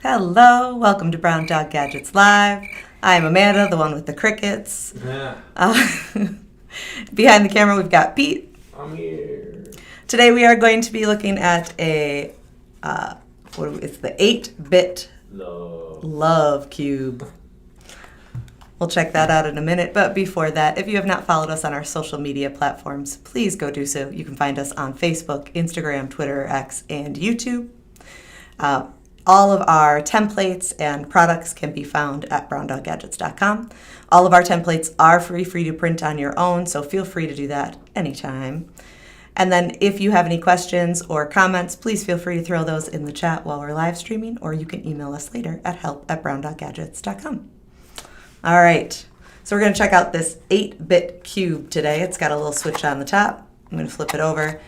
Hello, welcome to Brown Dog Gadgets Live. I'm Amanda, the one with the crickets. Yeah. Behind the camera, we've got Pete. I'm here. Today we are going to be looking at it's the 8-bit love cube. We'll check that out in a minute, but before that, if you have not followed us on our social media platforms, please go do so. You can find us on Facebook, Instagram, Twitter, X, and YouTube. All of our templates and products can be found at browndoggadgets.com. All of our templates are free to print on your own, so feel free to do that anytime. And then if you have any questions or comments, please feel free to throw those in the chat while we're live streaming, or you can email us later at help@browndoggadgets.com. All right, so we're going to check out this 8-bit cube today. It's got a little switch on the top. I'm going to flip it over,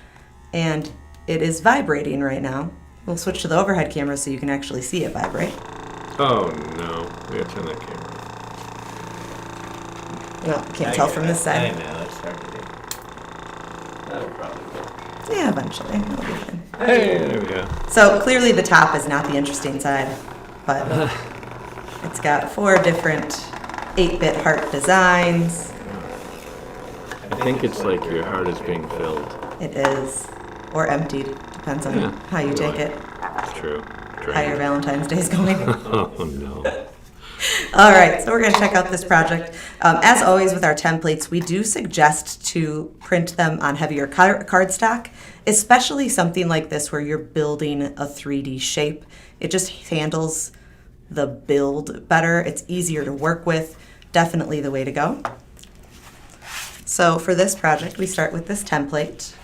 and it is vibrating right now. We'll switch to the overhead camera so you can actually see it vibrate. Oh no, we gotta turn that camera off. No, can't tell from this side. I know, it's hard to do. That'll probably work. Yeah, eventually. It'll be fine. Hey, there we go. So clearly the top is not the interesting side, but it's got 4 different 8-bit heart designs. I think it's like your heart is being filled. It is, or emptied. Depends on how you take it. It's true. How your Valentine's Day is going. Oh no. All right, so we're going to check out this project. As always with our templates, we do suggest to print them on heavier cardstock, especially something like this where you're building a 3D shape. It just handles the build better. It's easier to work with. Definitely the way to go. So for this project, we start with this template.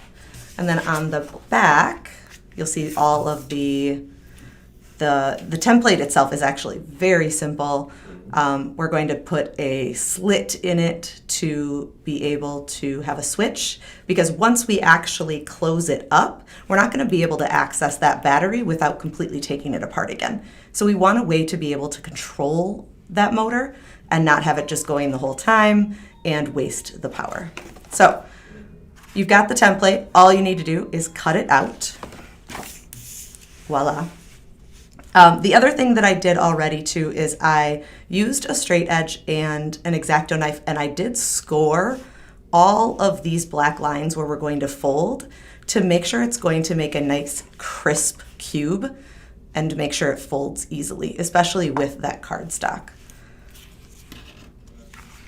And then on the back, you'll see all of the template itself is actually very simple. We're going to put a slit in it to be able to have a switch, because once we actually close it up, we're not going to be able to access that battery without completely taking it apart again. So we want a way to be able to control that motor and not have it just going the whole time and waste the power. So you've got the template. All you need to do is cut it out. Voila. The other thing that I did already too is I used a straight edge and an X-Acto knife, and I did score all of these black lines where we're going to fold to make sure it's going to make a nice crisp cube and to make sure it folds easily, especially with that cardstock.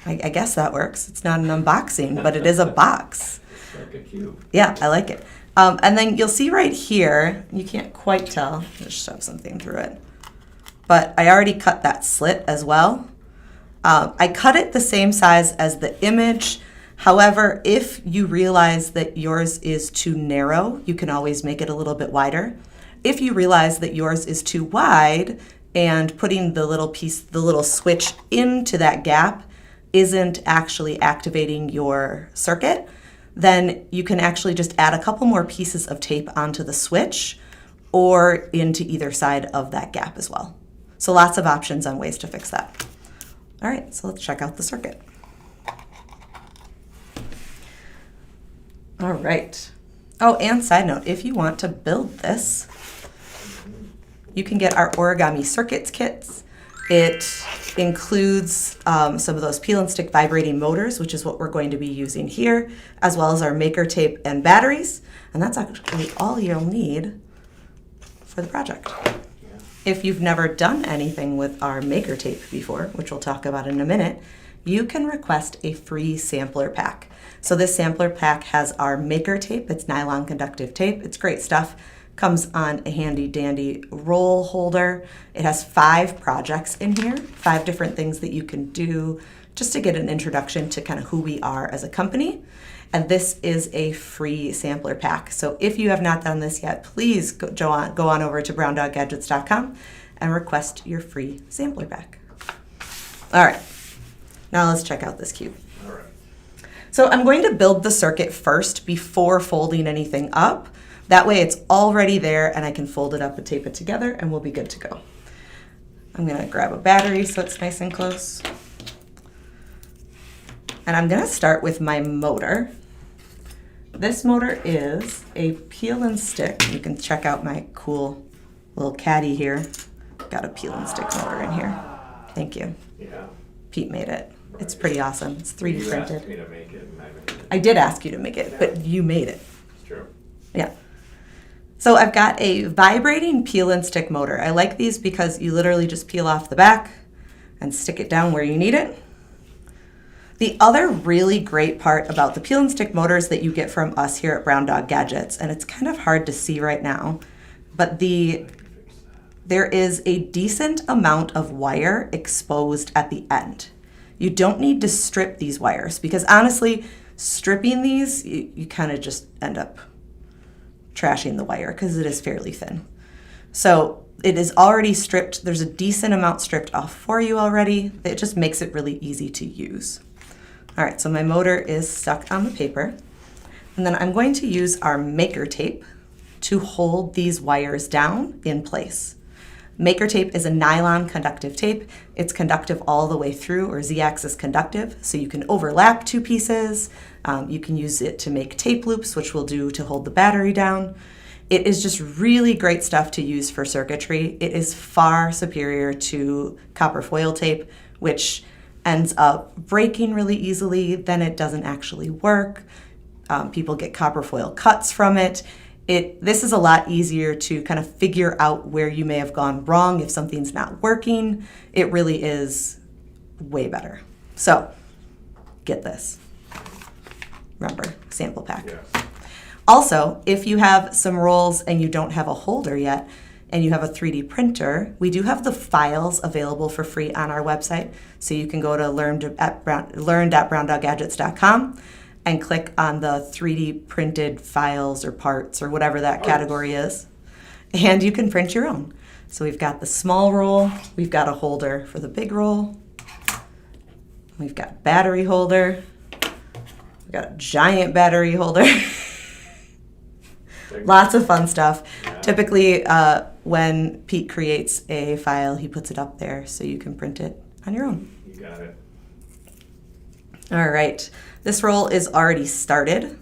I guess that works. It's not an unboxing, but it is a box. Like a cube. Yeah, I like it. And then you'll see right here, you can't quite tell, just shove something through it, but I already cut that slit as well. I cut it the same size as the image. However, if you realize that yours is too narrow, you can always make it a little bit wider. If you realize that yours is too wide and putting the little piece, the little switch into that gap isn't actually activating your circuit, then you can actually just add a couple more pieces of tape onto the switch or into either side of that gap as well. So lots of options on ways to fix that. All right, so let's check out the circuit. All right. Oh, and side note, if you want to build this, you can get our Origami Circuits kits. It includes some of those peel and stick vibrating motors, which is what we're going to be using here, as well as our maker tape and batteries. And that's actually all you'll need for the project. If you've never done anything with our maker tape before, which we'll talk about in a minute, you can request a free sampler pack. So this sampler pack has our maker tape. It's nylon conductive tape. It's great stuff. Comes on a handy dandy roll holder. It has 5 projects in here, 5 different things that you can do just to get an introduction to kind of who we are as a company. And this is a free sampler pack. So if you have not done this yet, please go on over to browndoggadgets.com and request your free sampler pack. All right, now let's check out this cube. All right. So I'm going to build the circuit first before folding anything up. That way it's already there and I can fold it up and tape it together and we'll be good to go. I'm gonna grab a battery so it's nice and close. And I'm gonna start with my motor. This motor is a peel and stick. You can check out my cool little caddy here. got a peel and stick motor in here. Thank you. Yeah. Pete made it. It's pretty awesome. It's 3D You asked printed. me to make it and I made it. I did ask you to make it, but you made it. It's true. Yeah. So I've got a vibrating peel and stick motor. I like these because you literally just peel off the back and stick it down where you need it. The other really great part about the peel and stick motors that you get from us here at Brown Dog Gadgets, and it's kind of hard to see right now, but there is a decent amount of wire exposed at the end. You don't need to strip these wires because honestly, stripping these, you kind of just end up trashing the wire because it is fairly thin. So it is already stripped. There's a decent amount stripped off for you already. It just makes it really easy to use. All right, so my motor is stuck on the paper. And then I'm going to use our maker tape to hold these wires down in place. Maker tape is a nylon conductive tape. It's conductive all the way through, or Z-axis conductive, so you can overlap two pieces. You can use it to make tape loops, which we'll do to hold the battery down. It is just really great stuff to use for circuitry. It is far superior to copper foil tape, which ends up breaking really easily. Then it doesn't actually work. People get copper foil cuts from it. This is a lot easier to kind of figure out where you may have gone wrong if something's not working. It really is way better. So get this. Remember, sample pack. Yes. Also, if you have some rolls and you don't have a holder yet and you have a 3D printer, we do have the files available for free on our website. So you can go to learn.browndoggadgets.com and click on the 3D printed files or parts or whatever that category is. And you can print your own. So we've got the small roll, we've got a holder for the big roll, we've got battery holder, we've got a giant battery holder. Lots of fun stuff. Yeah. Typically, when Pete creates a file, he puts it up there so you can print it on your own. You got it. All right, this roll is already started,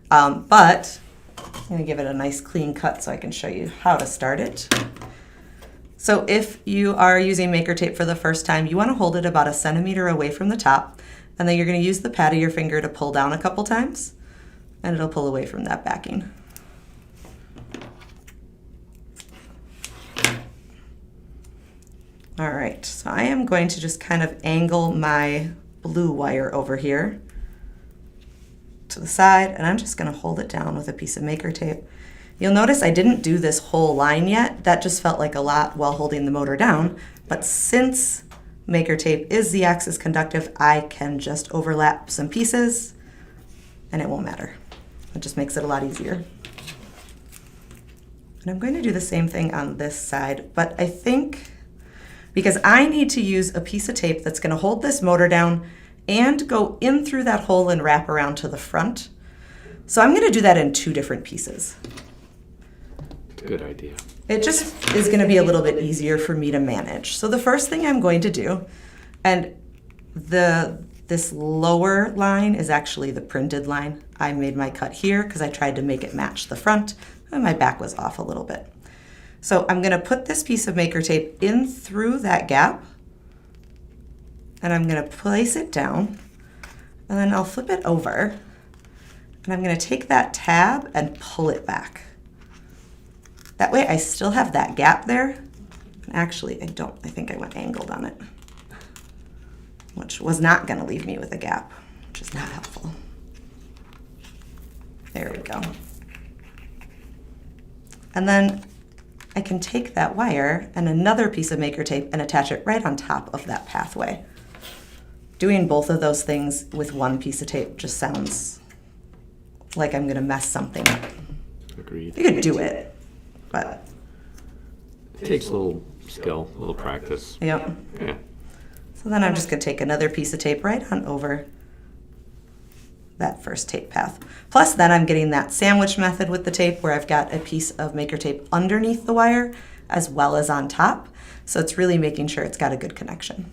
but I'm gonna give it a nice clean cut so I can show you how to start it. So if you are using maker tape for the first time, you wanna hold it about 1 centimeter away from the top, and then you're gonna use the pad of your finger to pull down a couple times, and it'll pull away from that backing. All right, so I am going to just kind of angle my blue wire over here to the side, and I'm just gonna hold it down with a piece of maker tape. You'll notice I didn't do this whole line yet. That just felt like a lot while holding the motor down, but since maker tape is Z-axis conductive, I can just overlap some pieces and it won't matter. It just makes it a lot easier. And I'm going to do the same thing on this side, but I think because I need to use a piece of tape that's going to hold this motor down and go in through that hole and wrap around to the front. So I'm going to do that in 2 different pieces. Good idea. It just is going to be a little bit easier for me to manage. So the first thing I'm going to do, and this lower line is actually the printed line. I made my cut here because I tried to make it match the front, and my back was off a little bit. So I'm going to put this piece of maker tape in through that gap, and I'm going to place it down, and then I'll flip it over, and I'm going to take that tab and pull it back. That way I still have that gap there. And actually, I think I went angled on it, which was not going to leave me with a gap, which is not helpful. There we go. And then I can take that wire and another piece of maker tape and attach it right on top of that pathway. Doing both of those things with one piece of tape just sounds like I'm gonna mess something up. Agreed. You could do it, but It takes a little skill, a little practice. yep. Yeah. So then I'm just gonna take another piece of tape right on over that first tape path. Plus then I'm getting that sandwich method with the tape where I've got a piece of maker tape underneath the wire as well as on top. So it's really making sure it's got a good connection.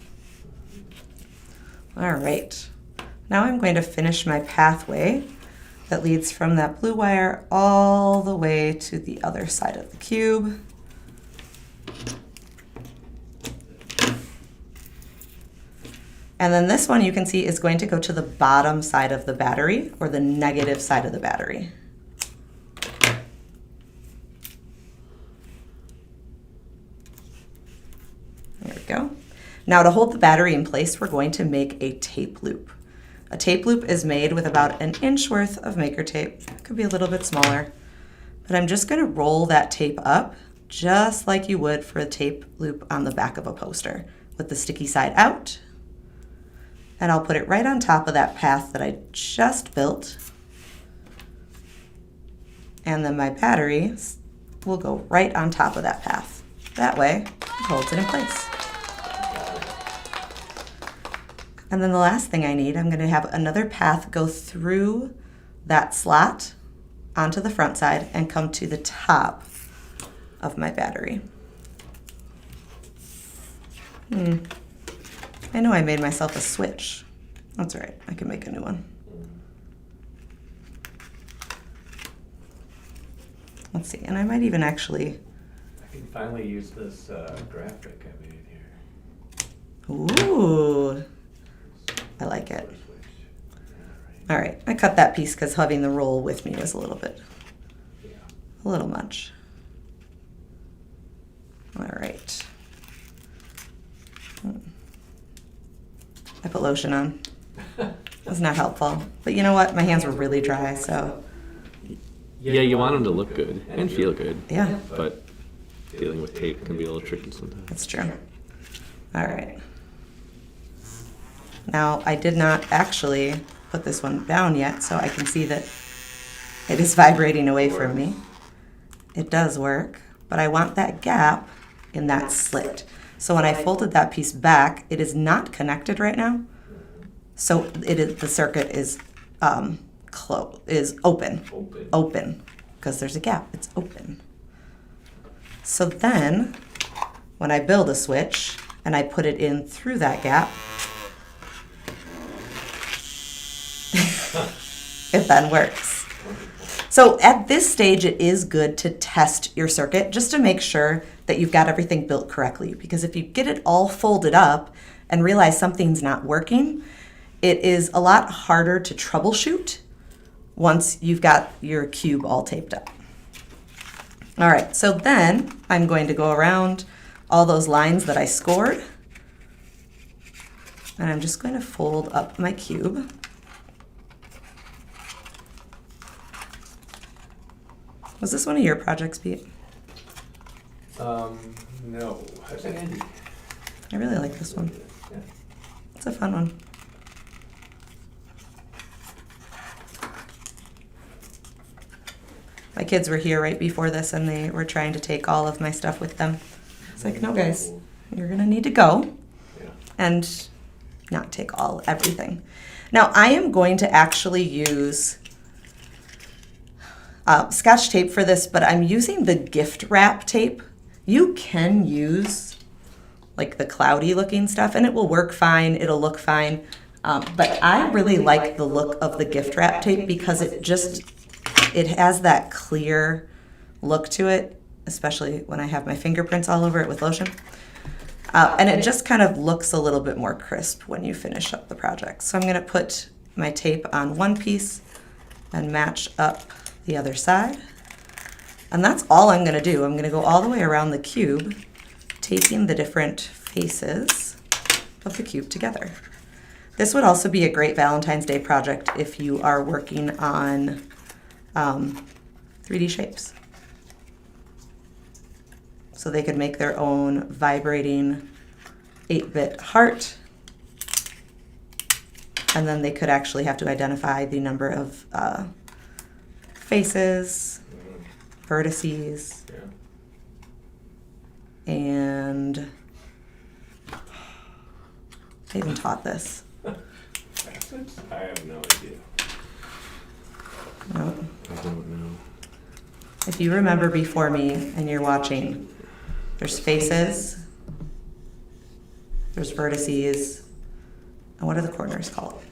All right, now I'm going to finish my pathway that leads from that blue wire all the way to the other side of the cube. And then this one you can see is going to go to the bottom side of the battery, or the negative side of the battery. There we go. Now to hold the battery in place, we're going to make a tape loop. A tape loop is made with about 1 inch worth of maker tape. It could be a little bit smaller, but I'm just going to roll that tape up just like you would for a tape loop on the back of a poster, with the sticky side out. And I'll put it right on top of that path that I just built. And then my battery will go right on top of that path. That way, it holds it in place. And then the last thing I need, I'm going to have another path go through that slot onto the front side and come to the top of my battery. I know I made myself a switch. That's all right, I can make a new one. Let's see, and I might even actually... I can finally use this graphic I made here. Ooh, I like it. All right, I cut that piece because having the roll with me was a little much. All right. I put lotion on. That's not helpful. But you know what? My hands were really dry, so. Yeah, you want them to look good and feel good. Yeah, But dealing with tape can be a little tricky sometimes. that's true. All right. Now, I did not actually put this one down yet, so I can see that it is vibrating away from me. It does work, but I want that gap in that slit. So when I folded that piece back, it is not connected right now. So the circuit is open, because there's a gap. It's open. So then, when I build a switch and I put it in through that gap, it then works. So at this stage, it is good to test your circuit just to make sure that you've got everything built correctly. Because if you get it all folded up and realize something's not working, it is a lot harder to troubleshoot once you've got your cube all taped up. All right, so then I'm going to go around all those lines that I scored, and I'm just going to fold up my cube. Was this one of your projects, Pete? No. How's Andy? I really like this one. Yeah. It's a fun one. My kids were here right before this and they were trying to take all of my stuff with them. It's like, no guys, you're gonna need to go and not take everything. Now I am going to actually use Scotch tape for this, but I'm using the gift wrap tape. You can use like the cloudy looking stuff and it will work fine, it'll look fine. But I really like the look of the gift wrap tape because it has that clear look to it, especially when I have my fingerprints all over it with lotion. And it just kind of looks a little bit more crisp when you finish up the project. So I'm gonna put my tape on one piece and match up the other side. And that's all I'm gonna do. I'm gonna go all the way around the cube, taping the different faces of the cube together. This would also be a great Valentine's Day project if you are working on 3D shapes. So they could make their own vibrating 8-bit heart, and then they could actually have to identify the number of faces, vertices, and I even taught this. I have no idea. No. I don't know. If you remember before me and you're watching, there's faces, there's vertices, and what are the corners called?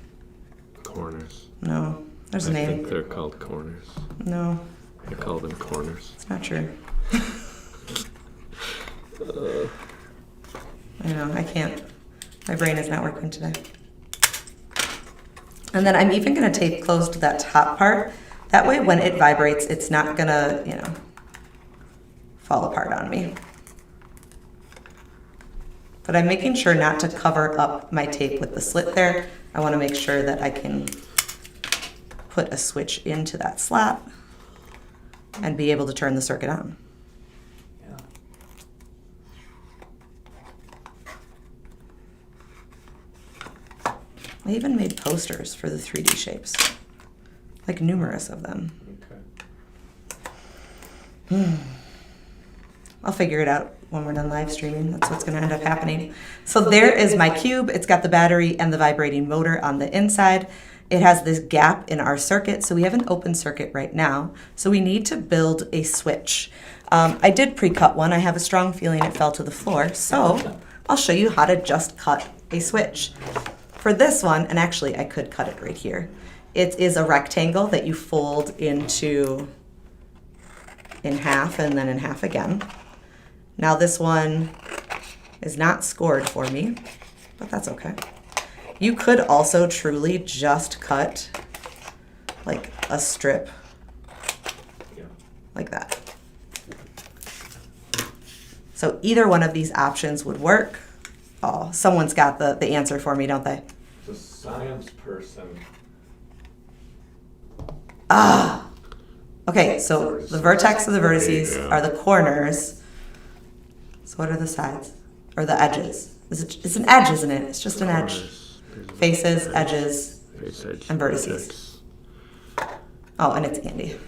Corners. No, there's a I name. think they're called corners. No, I call them corners. it's not true. I know, I can't My brain is not working today. And then I'm even going to tape closed that top part. That way when it vibrates, it's not going to, fall apart on me. But I'm making sure not to cover up my tape with the slit there. I want to make sure that I can put a switch into that slot and be able to turn the circuit on. Yeah. I even made posters for the 3D shapes, like numerous of them. Okay. I'll figure it out when we're done live streaming. That's what's going to end up happening. So there is my cube. It's got the battery and the vibrating motor on the inside. It has this gap in our circuit, so we have an open circuit right now. So we need to build a switch. I did pre-cut one. I have a strong feeling it fell to the floor, so I'll show you how to just cut a switch. For this one, and actually I could cut it right here, it is a rectangle that you fold into in half and then in half again. Now this one is not scored for me, but that's okay. You could also truly just cut like a strip Yeah. like that. So either one of these options would work. Oh, someone's got the answer for me, don't they? The science person. Ah! Okay, so the vertex of the vertices are the corners. So what are the sides? Or the edges? It's an edge, isn't it? It's just an edge. Faces, edges, Face, edge, and vertices. Oh, and it's Andy.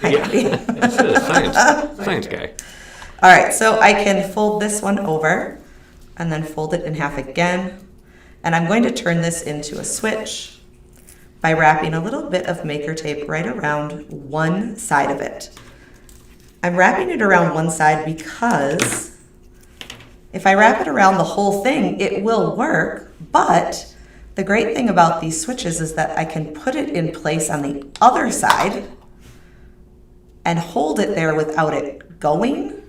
Hi, Yeah, Andy. it's a science guy. All right, so I can fold this one over and then fold it in half again. And I'm going to turn this into a switch by wrapping a little bit of maker tape right around one side of it. I'm wrapping it around one side because if I wrap it around the whole thing, it will work, but the great thing about these switches is that I can put it in place on the other side and hold it there without it going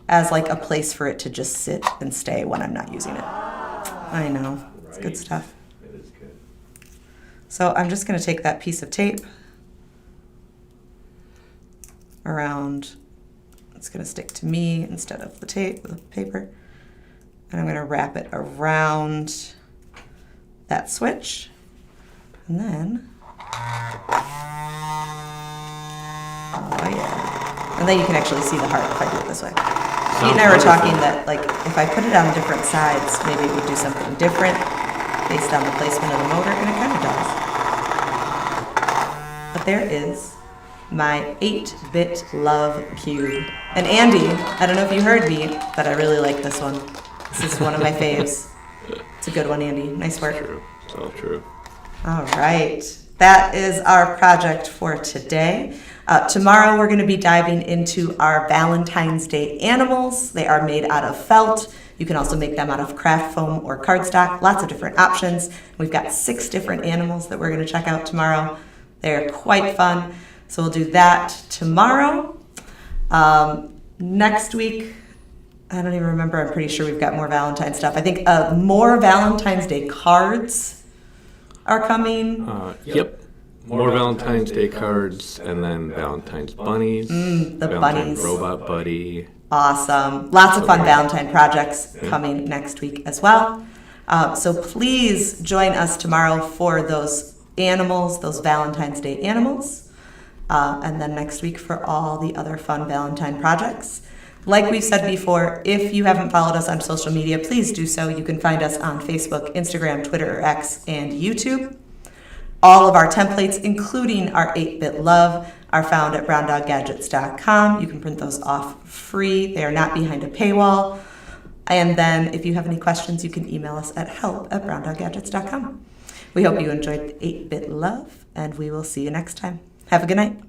as like a place for it to just sit and stay when I'm not using it. I know, it's good stuff. It is good. So I'm just going to take that piece of tape around, it's going to stick to me instead of the tape, the paper, and I'm going to wrap it around that switch, and then, oh yeah, and then you can actually see the heart if I do it this way. Pete and I were talking that, like, if I put it on different sides, maybe it would do something different based on the placement of the motor, and it kind of does. But there is my 8-bit love cube. And Andy, I don't know if you heard me, but I really like this one. This is one of my faves. It's a good one, Andy. Nice work. True. It's all true. All right. That is our project for today. Tomorrow we're going to be diving into our Valentine's Day animals. They are made out of felt. You can also make them out of craft foam or cardstock. Lots of different options. We've got 6 different animals that we're going to check out tomorrow. They're quite fun. So we'll do that tomorrow. Next week, I don't even remember. I'm pretty sure we've got more Valentine stuff. I think more Valentine's Day cards are coming. Yep. More Valentine's Day cards, and then Valentine's bunnies. The Valentine bunnies. Robot buddy. Awesome. Lots of fun Valentine projects coming next week as well. So please join us tomorrow for those animals, those Valentine's Day animals. And then next week for all the other fun Valentine projects. Like we've said before, if you haven't followed us on social media, please do so. You can find us on Facebook, Instagram, Twitter, or X, and YouTube. All of our templates, including our 8-bit love, are found at browndoggadgets.com. You can print those off free. They are not behind a paywall. And then if you have any questions, you can email us at help@browndoggadgets.com. We hope you enjoyed the 8-bit love, and we will see you next time. Have a good night.